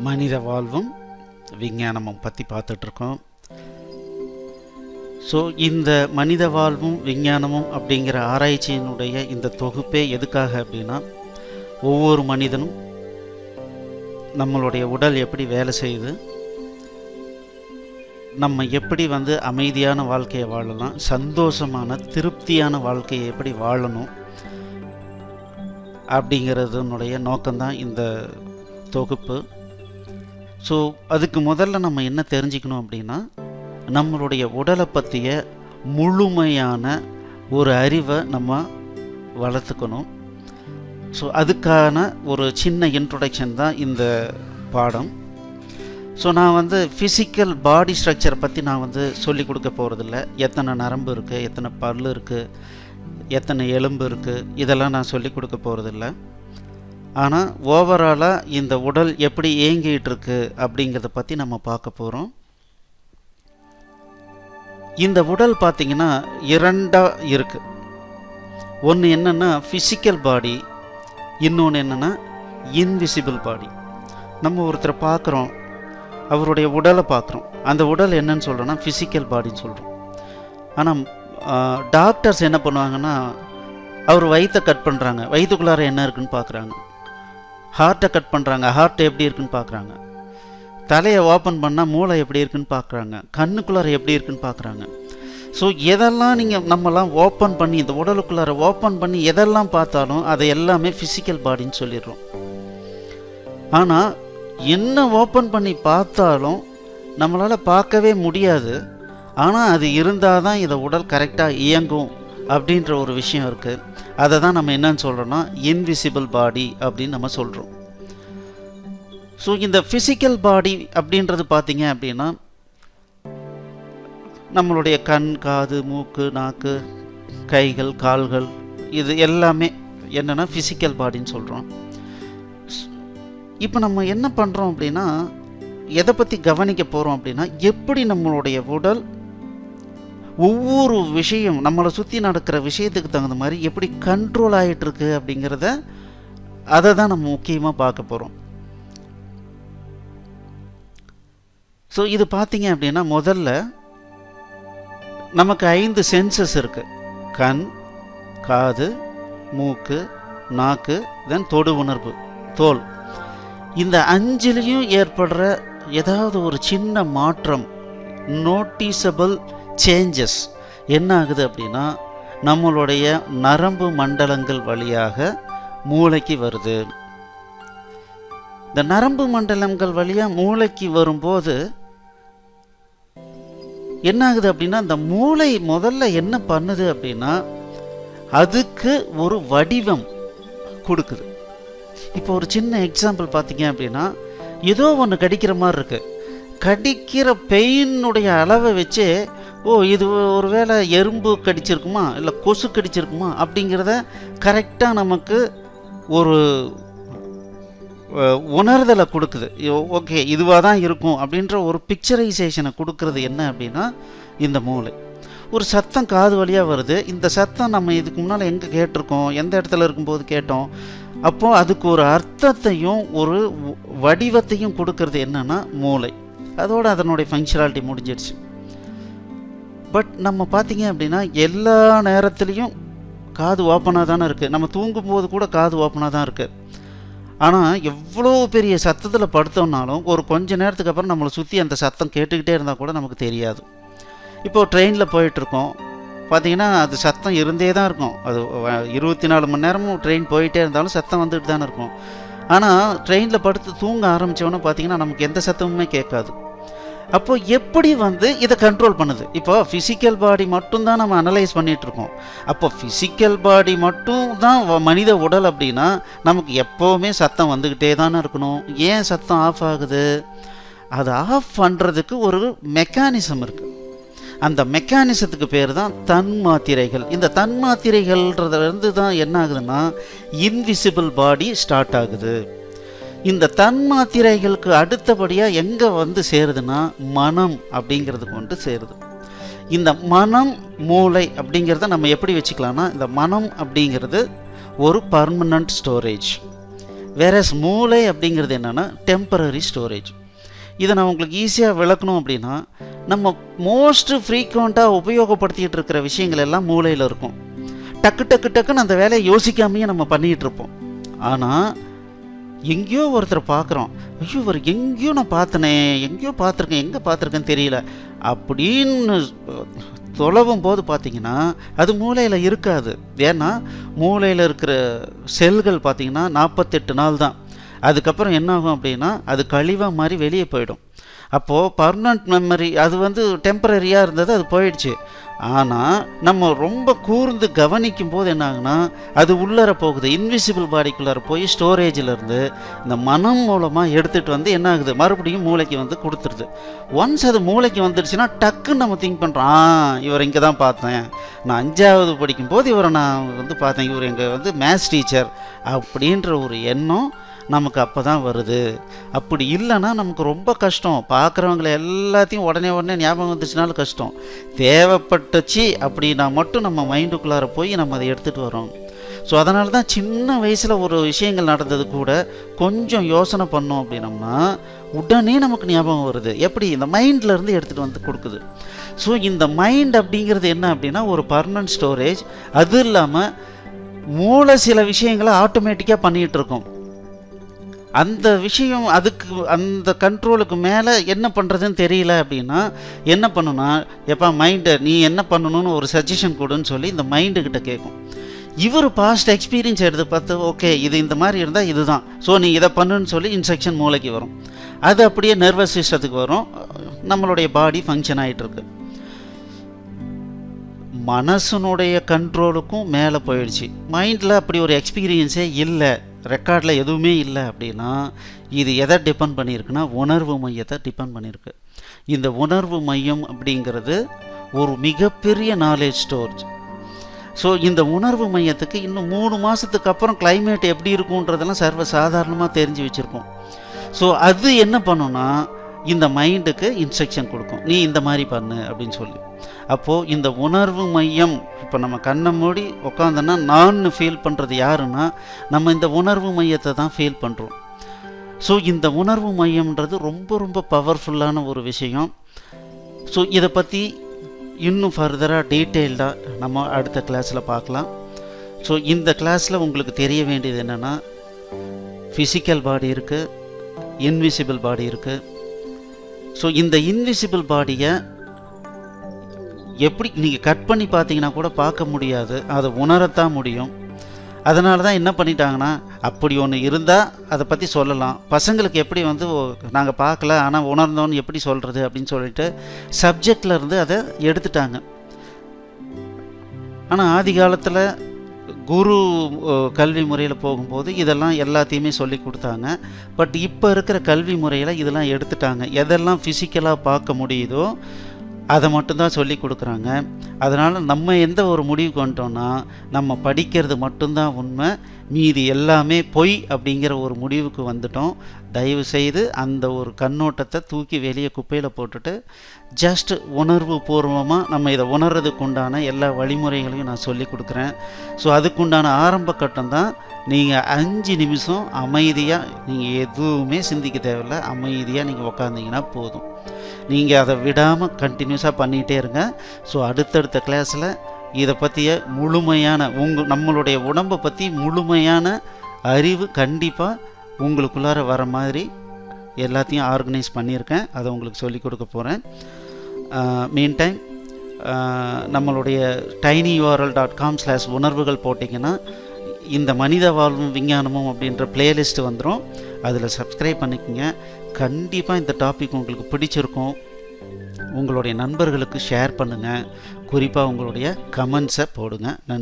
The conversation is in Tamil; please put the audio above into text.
மனித வாழ்வும் விஞ்ஞானமும் பற்றி பார்த்துட்ருக்கோம். ஸோ இந்த மனித வாழ்வும் விஞ்ஞானமும் அப்படிங்கிற ஆராய்ச்சியினுடைய இந்த தொகுப்பே எதுக்காக அப்படின்னா, ஒவ்வொரு மனிதனும் நம்மளுடைய உடல் எப்படி வேலை செய்யுது, நம்ம எப்படி அமைதியான வாழ்க்கையை வாழலாம், சந்தோஷமான திருப்தியான வாழ்க்கையை எப்படி வாழணும் அப்படிங்கிறதுனுடைய நோக்கம்தான் இந்த தொகுப்பு. ஸோ அதுக்கு முதல்ல நம்ம என்ன தெரிஞ்சுக்கணும் அப்படின்னா, நம்மளுடைய உடலை பற்றிய முழுமையான ஒரு அறிவை நம்ம வளர்த்துக்கணும். ஸோ அதுக்கான ஒரு சின்ன இன்ட்ரொடக்ஷன் தான் இந்த பாடம். ஸோ நான் ஃபிசிக்கல் பாடி ஸ்ட்ரக்சரை பற்றி நான் சொல்லிக் கொடுக்க போகிறதில்ல. எத்தனை நரம்பு இருக்குது, எத்தனை பல் இருக்குது, எத்தனை எலும்பு இருக்குது, இதெல்லாம் நான் சொல்லிக் கொடுக்க போகிறதில்ல. ஆனால் ஓவராலாக இந்த உடல் எப்படி இயங்கிட்டு இருக்கு அப்படிங்கிறத பற்றி நம்ம பார்க்க போகிறோம். இந்த உடல் பார்த்திங்கன்னா இரண்டாக இருக்குது. ஒன்று என்னென்னா ஃபிசிக்கல் பாடி, இன்னொன்று என்னென்னா இன்விசிபிள் பாடி. நம்ம ஒருத்தரை பார்க்குறோம், அவருடைய உடலை பார்க்குறோம், அந்த உடல் என்னன்னு சொல்கிறோன்னா ஃபிசிக்கல் பாடின்னு சொல்கிறோம். ஆனால் டாக்டர்ஸ் என்ன பண்ணுவாங்கன்னா, அவர் வயிற்றை கட் பண்ணுறாங்க, வயிற்றுக்குள்ளார என்ன இருக்குன்னு பார்க்குறாங்க. ஹார்ட்டை கட் பண்ணுறாங்க, ஹார்ட் எப்படி இருக்குன்னு பார்க்குறாங்க. தலையை ஓப்பன் பண்ணால் மூளை எப்படி இருக்குன்னு பார்க்குறாங்க. கண்ணுக்குள்ளார எப்படி இருக்குன்னு பார்க்குறாங்க. ஸோ எதெல்லாம் நம்மலாம் ஓப்பன் பண்ணி, இந்த உடலுக்குள்ளார ஓப்பன் பண்ணி எதெல்லாம் பார்த்தாலும் அதை எல்லாமே ஃபிசிக்கல் பாடின்னு சொல்லிடுறோம். ஆனால் என்ன ஓப்பன் பண்ணி பார்த்தாலும் நம்மளால் பார்க்கவே முடியாது. ஆனால் அது இருந்தால் தான் இந்த உடல் கரெக்டாக இயங்கும் அப்படின்ற ஒரு விஷயம் இருக்குது. அதை தான் நம்ம என்னன்னு சொல்கிறோன்னா இன்விசிபிள் பாடி அப்படின்னு நம்ம சொல்கிறோம். ஸோ இந்த ஃபிசிக்கல் பாடி அப்படின்றது பார்த்திங்க அப்படின்னா, நம்மளுடைய கண், காது, மூக்கு, நாக்கு, கைகள், கால்கள், இது எல்லாமே என்னென்னா ஃபிசிக்கல் பாடின்னு சொல்கிறோம். இப்போ நம்ம என்ன பண்ணுறோம் அப்படின்னா, எதை பற்றி கவனிக்க போகிறோம் அப்படின்னா, எப்படி நம்மளுடைய உடல் ஒவ்வொரு விஷயம் நம்மளை சுற்றி நடக்கிற விஷயத்துக்கு தகுந்த மாதிரி எப்படி கண்ட்ரோல் ஆகிட்டுருக்கு அப்படிங்கிறத, அதை தான் நம்ம முக்கியமாக பார்க்க போகிறோம். ஸோ இது பார்த்தீங்க அப்படின்னா, முதல்ல நமக்கு 5 சென்சஸ் இருக்குது. கண், காது, மூக்கு, நாக்கு, தென் தொடு உணர்வு, தோல். இந்த 5லையும் ஏற்படுற ஏதாவது ஒரு சின்ன மாற்றம், நோட்டிசபிள் சேஞ்சஸ் என்ன ஆகுது அப்படின்னா, நம்மளுடைய நரம்பு மண்டலங்கள் வழியாக மூளைக்கு வருது. இந்த நரம்பு மண்டலங்கள் வழியாக மூளைக்கு வரும்போது என்ன ஆகுது அப்படின்னா, இந்த மூளை முதல்ல என்ன பண்ணுது அப்படின்னா, அதுக்கு ஒரு வடிவம் கொடுக்குது. இப்போ ஒரு சின்ன எக்ஸாம்பிள் பார்த்தீங்க அப்படின்னா, ஏதோ ஒன்று கடிக்கிற மாதிரி இருக்குது. கடிக்கிற பெயினுடைய அளவை வச்சு, இது ஒரு வேளை எறும்பு கடிச்சிருக்குமா இல்லை கொசு கடிச்சிருக்குமா அப்படிங்கிறத கரெக்டாக நமக்கு ஒரு உணர்தலை கொடுக்குது. ஓகே, இதுவாக தான் இருக்கும் அப்படின்ற ஒரு பிக்சரைசேஷனை கொடுக்கறது என்ன அப்படின்னா இந்த மூளை. ஒரு சத்தம் காது வழியாக வருது. இந்த சத்தம் நம்ம இதுக்கு முன்னால் எங்கே கேட்டிருக்கோம், எந்த இடத்துல இருக்கும்போது கேட்டோம். அப்போது அதுக்கு ஒரு அர்த்தத்தையும் ஒரு வடிவத்தையும் கொடுக்கறது என்னன்னா மூளை. அதோடு அதனுடைய ஃபங்க்ஷனாலிட்டி முடிஞ்சிடுச்சு. பட் நம்ம பார்த்தீங்க அப்படின்னா, எல்லா நேரத்துலையும் காது ஓப்பனாக தானே இருக்குது. நம்ம தூங்கும்போது கூட காது ஓப்பனாக தான் இருக்குது. ஆனால் எவ்வளோ பெரிய சத்தத்தில் படுத்தோம்னாலும் ஒரு கொஞ்ச நேரத்துக்கு அப்புறம் நம்மளை சுற்றி அந்த சத்தம் கேட்டுக்கிட்டே இருந்தால் கூட நமக்கு தெரியாது. இப்போது ட்ரெயினில் போயிட்டுருக்கோம், பார்த்திங்கன்னா அது சத்தம் இருந்தே தான் இருக்கும். அது 24 மணி நேரமும் ட்ரெயின் போயிட்டே இருந்தாலும் சத்தம் வந்துட்டு தானே இருக்கும். ஆனால் ட்ரெயினில் படுத்து தூங்க ஆரம்பித்தோன்னே பார்த்திங்கன்னா நமக்கு எந்த சத்தமுமே கேட்காது. அப்போது எப்படி இதை கண்ட்ரோல் பண்ணுது? இப்போ ஃபிசிக்கல் பாடி மட்டும்தான் நம்ம அனலைஸ் பண்ணிகிட்ருக்கோம். அப்போ ஃபிசிக்கல் பாடி மட்டும் தான் மனித உடல் அப்படின்னா, நமக்கு எப்போவுமே சத்தம் வந்துக்கிட்டே தானே இருக்கணும். ஏன் சத்தம் ஆஃப் ஆகுது? அதை ஆஃப் பண்ணுறதுக்கு ஒரு மெக்கானிசம் இருக்குது. அந்த மெக்கானிசத்துக்கு பேர் தான் தன்மாத்திரைகள். இந்த தன்மாத்திரைகள்ன்றதுலேருந்து தான் என்ன ஆகுதுன்னா இன்விசிபிள் பாடி ஸ்டார்ட் ஆகுது. இந்த தன்மாத்திரைகளுக்கு அடுத்தபடியாக எங்கே சேருதுன்னா மனம் அப்படிங்கிறதுக்கு சேருது. இந்த மனம், மூளை அப்படிங்கிறத நம்ம எப்படி வச்சுக்கலாம்னா, இந்த மனம் அப்படிங்கிறது ஒரு பர்மனண்ட் ஸ்டோரேஜ். வேறஸ் மூளை அப்படிங்கிறது என்னென்னா டெம்பரரி ஸ்டோரேஜ். இதை நான் உங்களுக்கு ஈஸியாக விளக்கணும் அப்படின்னா, நம்ம மோஸ்ட் ஃப்ரீக்வெண்ட்டாக உபயோகப்படுத்திகிட்டு இருக்கிற விஷயங்கள் எல்லாம் மூளையில் இருக்கும். டக்கு டக்கு டக்குன்னு அந்த வேலையை யோசிக்காமையே நம்ம பண்ணிகிட்டு இருப்போம். ஆனால் எங்கேயோ ஒருத்தரை பார்க்குறோம், ஐயோ இவர் எங்கேயோ நான் பார்த்தனே, எங்கேயோ பார்த்துருக்கேன், எங்கே பார்த்துருக்கேன்னு தெரியல அப்படின்னு தொலைவும் போது பார்த்தீங்கன்னா அது மூளையில் இருக்காது. ஏன்னா மூளையில் இருக்கிற செல்கள் பார்த்தீங்கன்னா 48 நாள் தான். அதுக்கப்புறம் என்ன ஆகும் அப்படின்னா அது கழிவாக மாதிரி வெளியே போயிடும். அப்போது பர்மனண்ட் மெமரி அது வந்து டெம்பரரியாக இருந்தது, அது போயிடுச்சு. ஆனால் நம்ம ரொம்ப கூர்ந்து கவனிக்கும் போது என்ன ஆகுனா அது உள்ளர போகுது, இன்விசிபிள் பாடிக்குள்ளார போய் ஸ்டோரேஜிலேருந்து இந்த மனம் மூலமாக எடுத்துகிட்டு வந்து என்ன ஆகுது, மறுபடியும் மூளைக்கு வந்து கொடுத்துருது. ஒன்ஸ் அது மூளைக்கு வந்துடுச்சுன்னா டக்குன்னு நம்ம திங்க் பண்ணுறோம், இவர் இங்கே தான் பார்த்தேன், நான் 5வது படிக்கும்போது இவரை நான் வந்து பார்த்தேன், இவர் எங்கள் வந்து மேத்ஸ் டீச்சர் அப்படின்ற ஒரு எண்ணம் நமக்கு அப்போ தான் வருது. அப்படி இல்லைன்னா நமக்கு ரொம்ப கஷ்டம். பார்க்குறவங்களை எல்லாத்தையும் உடனே ஞாபகம் வந்துச்சுனாலும் கஷ்டம். தேவைப்பட்டுச்சு அப்படின்னா மட்டும் நம்ம மைண்டுக்குள்ளார போய் நம்ம அதை எடுத்துகிட்டு வரோம். ஸோ அதனால தான் சின்ன வயசில் ஒரு விஷயங்கள் நடந்தது கூட கொஞ்சம் யோசனை பண்ணோம் அப்படின்னம்னா உடனே நமக்கு ஞாபகம் வருது. எப்படி? இந்த மைண்ட்லேருந்து எடுத்துகிட்டு வந்து கொடுக்குது. ஸோ இந்த மைண்ட் அப்படிங்கிறது என்ன அப்படின்னா ஒரு பர்மனன்ட் ஸ்டோரேஜ். அது இல்லாமல் மூளை சில விஷயங்களை ஆட்டோமேட்டிக்காக பண்ணிகிட்டு இருக்கோம். அந்த விஷயம் அதுக்கு அந்த கண்ட்ரோலுக்கு மேலே என்ன பண்ணுறதுன்னு தெரியல அப்படின்னா என்ன பண்ணுன்னா, எப்போ மைண்டை நீ என்ன பண்ணணும்னு ஒரு சஜஷன் கொடுன்னு சொல்லி இந்த மைண்டுக்கிட்ட கேட்கும். இவர் பாஸ்ட் எக்ஸ்பீரியன்ஸ் எடுத்து பார்த்து ஓகே இது இந்த மாதிரி இருந்தால் இதுதான், ஸோ நீ இதை பண்ணுன்னு சொல்லி இன்ஸ்ட்ரக்ஷன் மூளைக்கு வரும். அது அப்படியே நர்வஸ் சிஸ்டத்துக்கு வரும். நம்மளுடைய பாடி ஃபங்க்ஷன் ஆகிட்டுருக்கு. மனசனுடைய கண்ட்ரோலுக்கும் மேலே போயிடுச்சு. மைண்டில் அப்படி ஒரு எக்ஸ்பீரியன்ஸே இல்லை, ரெக்கார்டில் எதுவுமே இல்லை அப்படின்னா இது எதை டிபெண்ட் பண்ணியிருக்குன்னா உணர்வு மையத்தை டிபெண்ட் பண்ணியிருக்கு. இந்த உணர்வு மையம் அப்படிங்கிறது ஒரு மிகப்பெரிய நாலேஜ் ஸ்டோரேஜ். ஸோ இந்த உணர்வு மையத்துக்கு இன்னும் 3 மாதத்துக்கு அப்புறம் கிளைமேட் எப்படி இருக்குன்றதெல்லாம் சர்வ சாதாரணமாக தெரிஞ்சு வச்சுருக்கோம். ஸோ அது என்ன பண்ணுன்னா இந்த மைண்டுக்கு இன்ஸ்ட்ரக்ஷன் கொடுக்கும், நீ இந்த மாதிரி பண்ணு அப்படின்னு சொல்லி. அப்போது இந்த உணர்வு மையம் இப்போ நம்ம கண்ணை மூடி உட்காந்தோன்னா நான் ஃபீல் பண்ணுறது யாருன்னா நம்ம இந்த உணர்வு மையத்தை தான் ஃபீல் பண்ணுறோம். ஸோ இந்த உணர்வு மையம்ன்றது ரொம்ப ரொம்ப பவர்ஃபுல்லான ஒரு விஷயம். ஸோ இதை பற்றி இன்னும் ஃபர்தராக டீட்டெயில்டாக நம்ம அடுத்த கிளாஸில் பார்க்கலாம். ஸோ இந்த கிளாஸில் உங்களுக்கு தெரிய வேண்டியது என்னென்னா ஃபிசிக்கல் பாடி இருக்குது, இன்விசிபிள் பாடி இருக்குது. ஸோ இந்த இன்விசிபிள் பாடியை எப்படி நீங்கள் கட் பண்ணி பார்த்தீங்கன்னா கூட பார்க்க முடியாது, அதை உணரத்தான் முடியும். அதனால தான் என்ன பண்ணிட்டாங்கன்னா அப்படி ஒன்று இருந்தால் அதை பற்றி சொல்லலாம். பசங்களுக்கு எப்படி வந்து நாங்கள் பார்க்கல ஆனால் உணர்ந்தோன்னு எப்படி சொல்கிறது அப்படின்னு சொல்லிட்டு சப்ஜெக்ட்லேருந்து அதை எடுத்துட்டாங்க. ஆனால் ஆதி காலத்தில் குரு கல்வி முறையில் போகும்போது இதெல்லாம் எல்லாத்தையுமே சொல்லி கொடுத்தாங்க. பட் இப்போ இருக்கிற கல்வி முறையில் இதெல்லாம் எடுத்துட்டாங்க. எதெல்லாம் ஃபிசிக்கலாக பார்க்க முடியுதோ அதை மட்டும்தான் சொல்லி கொடுக்குறாங்க. அதனால் நம்ம எந்த ஒரு முடிவுக்கு வந்துட்டோம்னா நம்ம படிக்கிறது மட்டும்தான் உண்மை, மீதி எல்லாமே பொய் அப்படிங்கிற ஒரு முடிவுக்கு வந்துட்டோம். தயவு செய்து அந்த ஒரு கண்ணோட்டத்தை தூக்கி வெளியே குப்பையில் போட்டுட்டு ஜஸ்ட் உணர்வு பூர்வமாக நம்ம இதை உணர்றதுக்கு உண்டான எல்லா வழிமுறைகளையும் நான் சொல்லி கொடுக்குறேன். ஸோ அதுக்குண்டான ஆரம்ப கட்டம் தான் நீங்கள் 5 நிமிஷம் அமைதியாக நீங்கள் எதுவுமே சிந்திக்க தேவையில்லை, அமைதியாக நீங்கள் உக்காந்திங்கன்னா போதும். நீங்கள் அதை விடாமல் கண்டினியூஸாக பண்ணிகிட்டே இருங்க. ஸோ அடுத்தடுத்த கிளாஸில் இதை பற்றிய முழுமையான நம்மளுடைய உடம்பை பற்றி முழுமையான அறிவு கண்டிப்பாக உங்களுக்குள்ளார வர மாதிரி எல்லாத்தையும் ஆர்கனைஸ் பண்ணியிருக்கேன். அதை உங்களுக்கு சொல்லிக் கொடுக்க போகிறேன். மீன்டைம் நம்மளுடைய tinyurl.com/உணர்வுகள் போட்டிங்கன்னா இந்த மனித வாழ்வும் விஞ்ஞானமும் அப்படின்ற பிளேலிஸ்ட்டு வந்துடும். அதில் சப்ஸ்கிரைப் பண்ணிக்கோங்க. கண்டிப்பாக இந்த டாபிக் உங்களுக்கு பிடிச்சிருக்கும். உங்களுடைய நண்பர்களுக்கு ஷேர் பண்ணுங்கள். குறிப்பாக உங்களுடைய கமெண்ட்ஸை போடுங்க. நன்றி.